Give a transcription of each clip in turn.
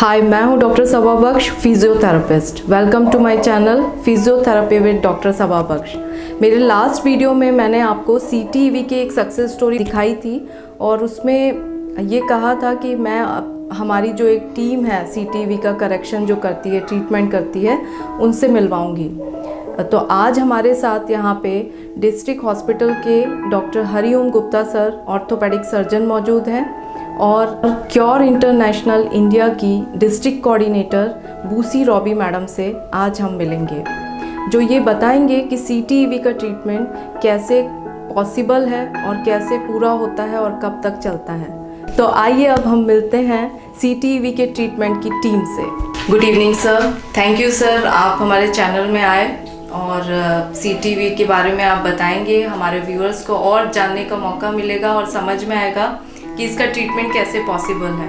हाय, मैं हूं doctor Saba Bakhsh, physiotherapist. Welcome to my channel physiotherapy with doctor Saba Bakhsh. मेरे लास्ट वीडियो में मैंने आपको CTEV की एक सक्सेस स्टोरी दिखाई थी और उसमें ये कहा था कि मैं हमारी जो एक टीम है CTEV का करेक्शन जो करती है, ट्रीटमेंट करती है, उनसे मिलवाऊंगी। तो आज हमारे साथ यहाँ पे डिस्ट्रिक्ट हॉस्पिटल के doctor Hariom Gupta sir, orthopaedic surgeon मौजूद हैं और क्योर इंटरनेशनल इंडिया की district coordinator Bussy Robbie madam से आज हम मिलेंगे, जो ये बताएंगे कि CTEV का ट्रीटमेंट कैसे पॉसिबल है और कैसे पूरा होता है और कब तक चलता है। तो आइए अब हम मिलते हैं CTEV के ट्रीटमेंट की टीम से। Good evening sir, thank you sir, आप हमारे चैनल में आए और CTEV के बारे में आप बताएंगे। हमारे व्यूअर्स को और जानने का मौका मिलेगा और समझ में आएगा कि इसका ट्रीटमेंट कैसे पॉसिबल है।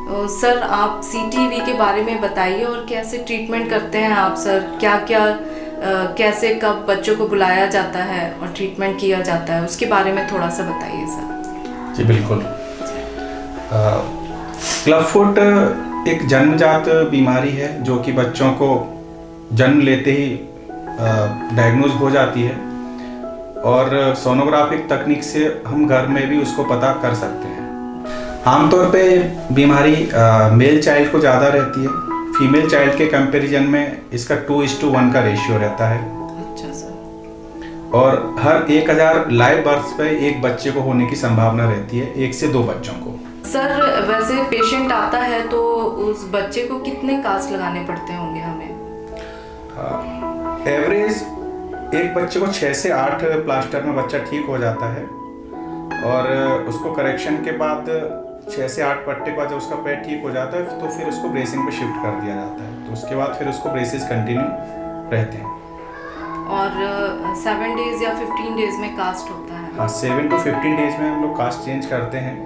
तो सर आप CTEV के बारे में बताइए और कैसे ट्रीटमेंट करते हैं आप सर, क्या क्या कैसे कब बच्चों को बुलाया जाता है और ट्रीटमेंट किया जाता है, उसके बारे में थोड़ा सा बताइए सर। जी बिल्कुल। क्लब फुट एक जन्मजात बीमारी है जो कि बच्चों को जन्म लेते ही डायग्नोज हो जाती है और सोनोग्राफिक तकनीक से हम घर में भी उसको पता कर सकते हैं। आमतौर पे बीमारी मेल चाइल्ड को ज़्यादा रहती है, फीमेल चाइल्ड के कंपैरिजन में इसका 2:1 का रेशियो रहता है। अच्छा सर। और हर 1000 लाइव बर्थ पे एक बच्चे को होने की संभावना रहती है, 1 से 2 बच्चों को। सर वैसे पेशेंट आता है तो उस बच्चे को कितने कास्ट लगाने पड़ते होंगे हमें? एवरेज एक बच्चे को 6 से 8 प्लास्टर में बच्चा ठीक हो जाता है और उसको करेक्शन के बाद 6 से 8 पट्टे के बाद जब उसका पैर ठीक हो जाता है तो फिर उसको ब्रेसिंग पे शिफ्ट कर दिया जाता है। तो उसके बाद फिर उसको ब्रेसेस कंटिन्यू रहते हैं। और 7 डेज या 15 डेज में कास्ट होता है? हाँ, 7 to 15 डेज में हम लोग कास्ट चेंज करते हैं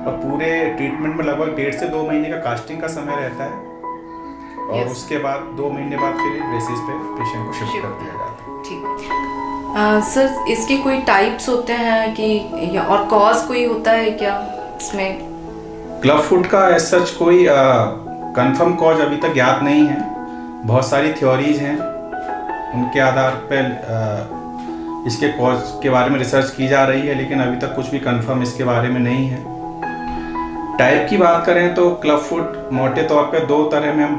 और पूरे ट्रीटमेंट में लगभग 1.5 से 2 महीने का कास्टिंग का समय रहता है और उसके बाद 2 महीने बाद फिर ब्रेसेस पे पेशेंट को शिफ्ट कर दिया जाता है। ठीक। सर इसके कोई टाइप्स होते हैं कि या और कॉज कोई होता है क्या इसमें? क्लब फुट का एज सच कोई कंफर्म कॉज अभी तक ज्ञात नहीं है। बहुत सारी थ्योरीज हैं, उनके आधार पर इसके कॉज के बारे में रिसर्च की जा रही है, लेकिन अभी तक कुछ भी कंफर्म इसके बारे में नहीं है। टाइप की बात करें तो क्लब फुट मोटे तौर पे 2 तरह में हम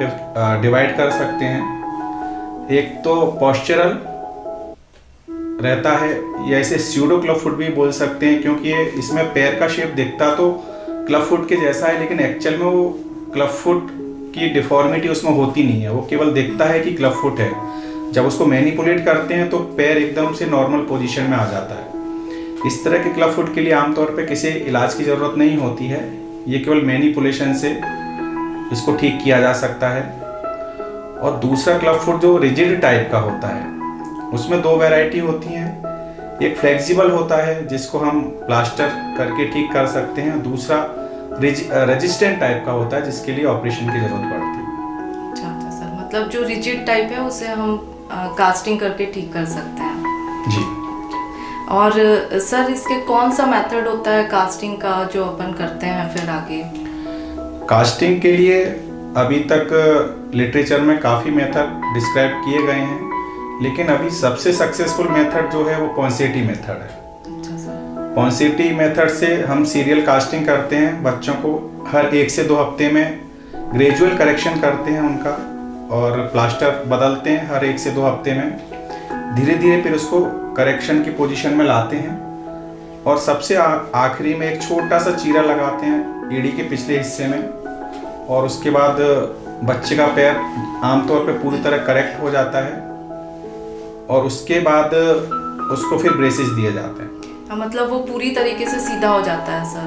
डिवाइड कर सकते हैं। एक तो पोस्चरल रहता है, या इसे स्यूडो क्लब फुट भी बोल सकते हैं, क्योंकि ये इसमें पैर का शेप दिखता तो क्लब फुट के जैसा है, लेकिन एक्चुअल में वो क्लब फुट की डिफॉर्मिटी उसमें होती नहीं है, वो केवल दिखता है कि क्लब फुट है। जब उसको मैनिपुलेट करते हैं तो पैर एकदम से नॉर्मल पोजीशन में आ जाता है। इस तरह के क्लब फुट के लिए आमतौर पे किसी इलाज की ज़रूरत नहीं होती है, ये केवल मैनिपुलेशन से इसको ठीक किया जा सकता है। और दूसरा क्लब फुट जो रिजिड टाइप का होता है, उसमें 2 वैरायटी होती हैं। एक फ्लेक्सिबल होता है जिसको हम प्लास्टर करके ठीक कर सकते हैं, दूसरा रेजिस्टेंट टाइप का होता है जिसके लिए ऑपरेशन की जरूरत पड़ती है। अच्छा सर, मतलब जो रिजिड टाइप है उसे हम कास्टिंग करके ठीक कर सकते हैं? जी। और सर इसके कौन सा मेथड होता है कास्टिंग का जो अपन करते हैं फिर आगे? कास्टिंग के लिए अभी तक लिटरेचर में काफ़ी मेथड डिस्क्राइब किए गए हैं, लेकिन अभी सबसे सक्सेसफुल मेथड जो है वो पॉन्सेटी मेथड है। अच्छा सर। पॉन्सेटी मेथड से हम सीरियल कास्टिंग करते हैं, बच्चों को हर 1 से 2 हफ्ते में ग्रेजुअल करेक्शन करते हैं उनका और प्लास्टर बदलते हैं हर 1 से 2 हफ्ते में। धीरे धीरे फिर उसको करेक्शन की पोजीशन में लाते हैं और सबसे आखिरी में एक छोटा सा चीरा लगाते हैं एड़ी के पिछले हिस्से में, और उसके बाद बच्चे का पैर आमतौर पे पूरी तरह करेक्ट हो जाता है और उसके बाद उसको फिर ब्रेसेस दिए जाते हैं। मतलब वो पूरी तरीके से सीधा हो जाता है सर,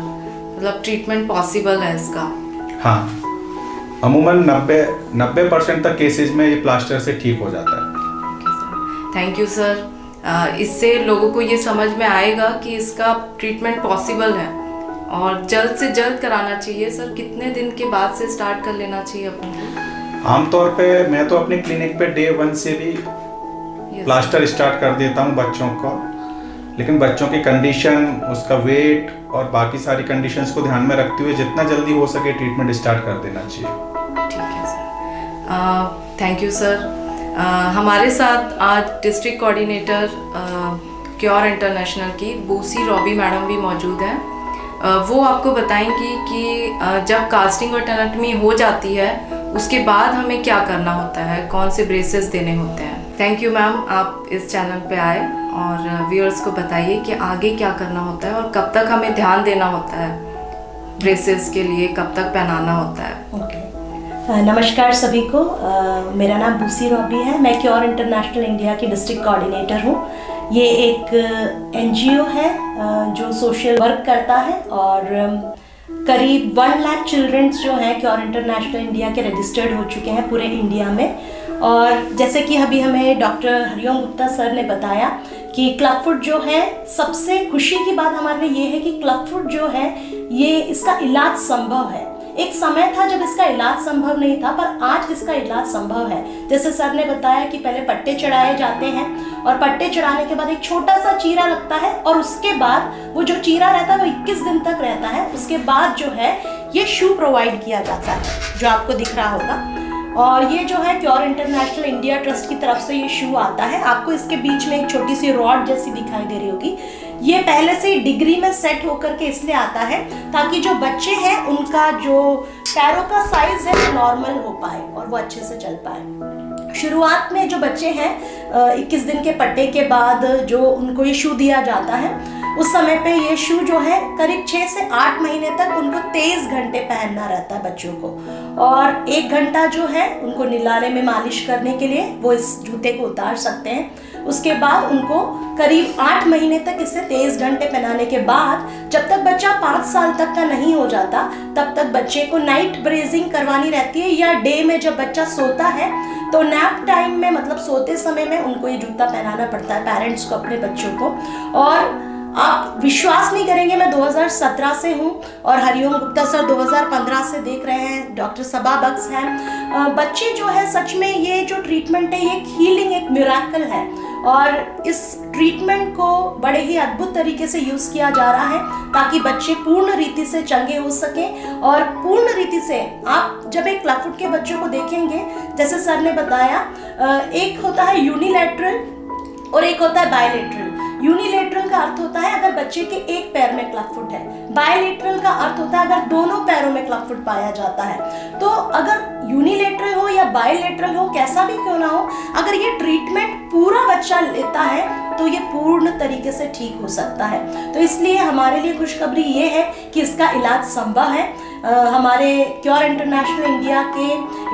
मतलब ट्रीटमेंट पॉसिबल है इसका? हाँ, अमूमन 90% तक केसेस में ये प्लास्टर से ठीक हो जाता है। Thank you sir. इससे लोगों को ये समझ में आएगा कि इसका ट्रीटमेंट पॉसिबल है और जल्द से जल्द कराना चाहिए। सर कितने दिन के बाद से स्टार्ट कर लेना चाहिए अपन को? आमतौर पे मैं तो अपने क्लिनिक पे डे 1 से भी प्लास्टर स्टार्ट कर देता हूँ बच्चों का, लेकिन बच्चों की कंडीशन, उसका वेट और बाकी सारी कंडीशंस को ध्यान में रखते हुए जितना जल्दी हो सके ट्रीटमेंट स्टार्ट कर देना चाहिए। ठीक है सर, थैंक यू सर। हमारे साथ आज डिस्ट्रिक्ट कोऑर्डिनेटर क्योर इंटरनेशनल की बूसी रॉबी मैडम भी मौजूद हैं। वो आपको बताएंगी कि जब कास्टिंग और टेनेटमी हो जाती है उसके बाद हमें क्या करना होता है, कौन से ब्रेसेस देने होते हैं। थैंक यू मैम, आप इस चैनल पे आए और व्यूअर्स को बताइए कि आगे क्या करना होता है और कब तक हमें ध्यान देना होता है ब्रेसेस के लिए, कब तक पहनाना होता है। ओके, नमस्कार सभी को। मेरा नाम बूसी रॉबी है। मैं क्योर इंटरनेशनल इंडिया की डिस्ट्रिक्ट कोऑर्डिनेटर हूँ। ये एक एनजीओ है जो सोशल वर्क करता है और करीब 1 लाख चिल्ड्रंस जो हैं क्योर इंटरनेशनल इंडिया के रजिस्टर्ड हो चुके हैं पूरे इंडिया में। और जैसे कि अभी हमें डॉक्टर हरिओम गुप्ता सर ने बताया कि क्लब फुट जो है, सबसे खुशी की बात हमारे लिए ये है कि क्लब फुट जो है ये इसका इलाज संभव है। एक समय था जब इसका इलाज संभव नहीं था, पर आज इसका इलाज संभव है। जैसे सर ने बताया कि पहले पट्टे चढ़ाए जाते हैं और पट्टे चढ़ाने के बाद एक छोटा सा चीरा लगता है और उसके बाद वो जो चीरा रहता है वो 21 दिन तक रहता है। उसके बाद जो है ये शू प्रोवाइड किया जाता है जो आपको दिख रहा होगा। और ये जो है क्योर इंटरनेशनल इंडिया ट्रस्ट की तरफ से ये शू आता है। आपको इसके बीच में एक छोटी सी रॉड जैसी दिखाई दे रही होगी। ये पहले से डिग्री में सेट होकर के इसलिए आता है ताकि जो बच्चे हैं उनका जो पैरों का साइज है वो नॉर्मल हो पाए और वो अच्छे से चल पाए। शुरुआत में जो बच्चे हैं 21 दिन के पट्टे के बाद जो उनको ये शू दिया जाता है, उस समय पे ये शू जो है करीब 6 से 8 महीने तक उनको 23 घंटे पहनना रहता है बच्चों को। और 1 घंटा जो है उनको निलाने में मालिश करने के लिए वो इस जूते को उतार सकते हैं। उसके बाद उनको करीब 8 महीने तक इसे 23 घंटे पहनाने के बाद जब तक बच्चा 5 साल तक का नहीं हो जाता तब तक बच्चे को नाइट ब्रेजिंग करवानी रहती है, या डे में जब बच्चा सोता है तो नैप टाइम में, मतलब सोते समय में उनको ये जूता पहनाना पड़ता है पेरेंट्स को अपने बच्चों को। और आप विश्वास नहीं करेंगे, मैं 2017 से हूँ और हरिओम गुप्ता सर 2015 से देख रहे हैं, डॉक्टर सबा बख्श हैं। बच्चे जो है सच में ये जो ट्रीटमेंट है ये एक हीलिंग, एक मिराकल है और इस ट्रीटमेंट को बड़े ही अद्भुत तरीके से यूज़ किया जा रहा है ताकि बच्चे पूर्ण रीति से चंगे हो सकें। और पूर्ण रीति से आप जब एक क्लब फुट के बच्चों को देखेंगे, जैसे सर ने बताया, एक होता है यूनिलैटरल और एक होता है बायलैटरल। यूनिलैटरल का अर्थ होता है अगर बच्चे के एक पैर में क्लब फुट है, बायलैटरल का अर्थ होता है अगर दोनों पैरों में क्लब फुट पाया जाता है। तो अगर यूनिलैटरल हो या बायलैटरल हो, कैसा भी क्यों ना हो, अगर ये ट्रीटमेंट पूरा बच्चा लेता है तो ये पूर्ण तरीके से ठीक हो सकता है। तो इसलिए हमारे लिए खुशखबरी ये है कि इसका इलाज संभव है। हमारे क्योर इंटरनेशनल इंडिया के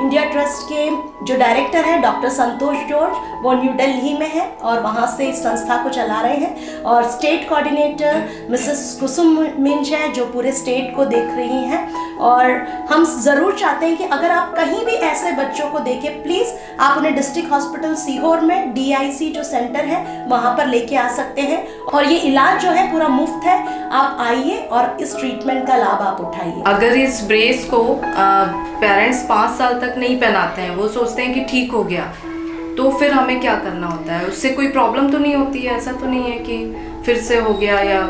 इंडिया ट्रस्ट के जो डायरेक्टर हैं डॉक्टर संतोष जॉर्ज, वो न्यू दिल्ली में है और वहाँ से इस संस्था को चला रहे हैं। और स्टेट कोऑर्डिनेटर मिसेस कुसुम मिंज है जो पूरे स्टेट को देख रही हैं। और हम ज़रूर चाहते हैं कि अगर आप कहीं भी ऐसे बच्चों को देखें, प्लीज़ आप उन्हें डिस्ट्रिक्ट हॉस्पिटल सीहोर में DIC जो सेंटर है वहाँ पर लेके आ सकते हैं। और ये इलाज जो है पूरा मुफ्त है, आप आइए और इस ट्रीटमेंट का लाभ आप उठाइए। अगर इस ब्रेस को पेरेंट्स 5 साल तक नहीं पहनाते हैं, वो सोचते हैं कि ठीक हो गया, तो फिर हमें क्या करना होता है? उससे कोई प्रॉब्लम तो नहीं होती है? ऐसा तो नहीं है कि फिर से हो गया या?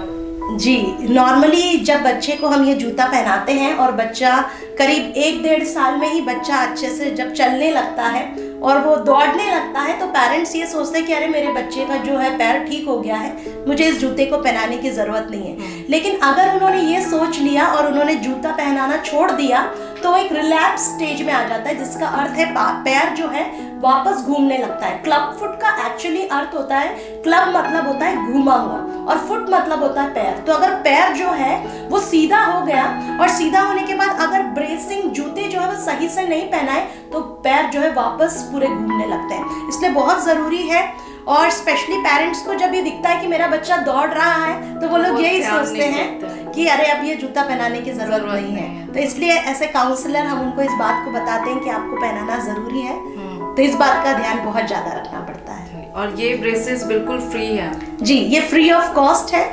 जी, नॉर्मली जब बच्चे को हम ये जूता पहनाते हैं और बच्चा करीब 1-1.5 साल में ही बच्चा अच्छे से जब चलने लगता है और वो दौड़ने लगता है तो पेरेंट्स ये सोचते हैं कि अरे मेरे बच्चे का जो है पैर ठीक हो गया है, मुझे इस जूते को पहनाने की ज़रूरत नहीं है। लेकिन अगर उन्होंने ये सोच लिया और उन्होंने जूता पहनाना छोड़ दिया तो एक रिलैप्स स्टेज में आ जाता है, जिसका अर्थ है पैर जो है वापस घूमने लगता है। क्लब फुट का एक्चुअली अर्थ होता है, क्लब मतलब होता है घूमा हुआ और फुट मतलब होता है पैर। तो अगर पैर जो है वो सीधा हो गया और सीधा होने के बाद अगर ब्रेसिंग जूते जो है वो सही से नहीं पहनाए तो पैर जो है वापस पूरे घूमने लगते हैं। इसलिए बहुत ज़रूरी है। और स्पेशली पेरेंट्स को जब ये दिखता है कि मेरा बच्चा दौड़ रहा है तो वो लोग यही सोचते हैं कि अरे अब ये जूता पहनाने की ज़रूरत नहीं है। तो इसलिए ऐसे काउंसलर हम उनको इस बात को बताते हैं कि आपको पहनाना ज़रूरी है। तो इस बात का ध्यान बहुत ज़्यादा रखना पड़ता है। और ये ब्रेसेस बिल्कुल फ्री है? जी, ये फ्री ऑफ कॉस्ट है।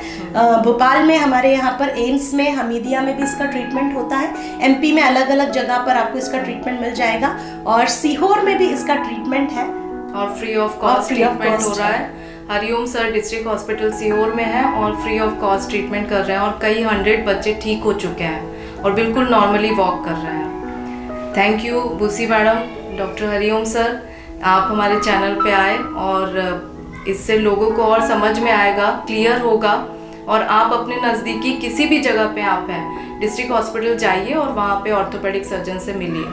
भोपाल में हमारे यहाँ पर एम्स में, हमीदिया में भी इसका ट्रीटमेंट होता है। MP में अलग अलग जगह पर आपको इसका ट्रीटमेंट मिल जाएगा और सीहोर में भी इसका ट्रीटमेंट है और फ्री ऑफ कॉस्ट ट्रीटमेंट हो रहा है। Hariom sir district hospital Sehore में है और फ्री ऑफ कॉस्ट ट्रीटमेंट कर रहे हैं और कई 100 बच्चे ठीक हो चुके हैं और बिल्कुल नॉर्मली वॉक कर रहे हैं। Thank you Bussy madam, doctor Hariom sir, आप हमारे चैनल पे आए और इससे लोगों को और समझ में आएगा, क्लियर होगा और आप अपने नज़दीकी किसी भी जगह पे आप हैं, डिस्ट्रिक्ट हॉस्पिटल जाइए और वहाँ पे ऑर्थोपेडिक सर्जन से मिलिए,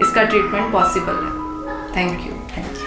इसका ट्रीटमेंट पॉसिबल है। Thank you.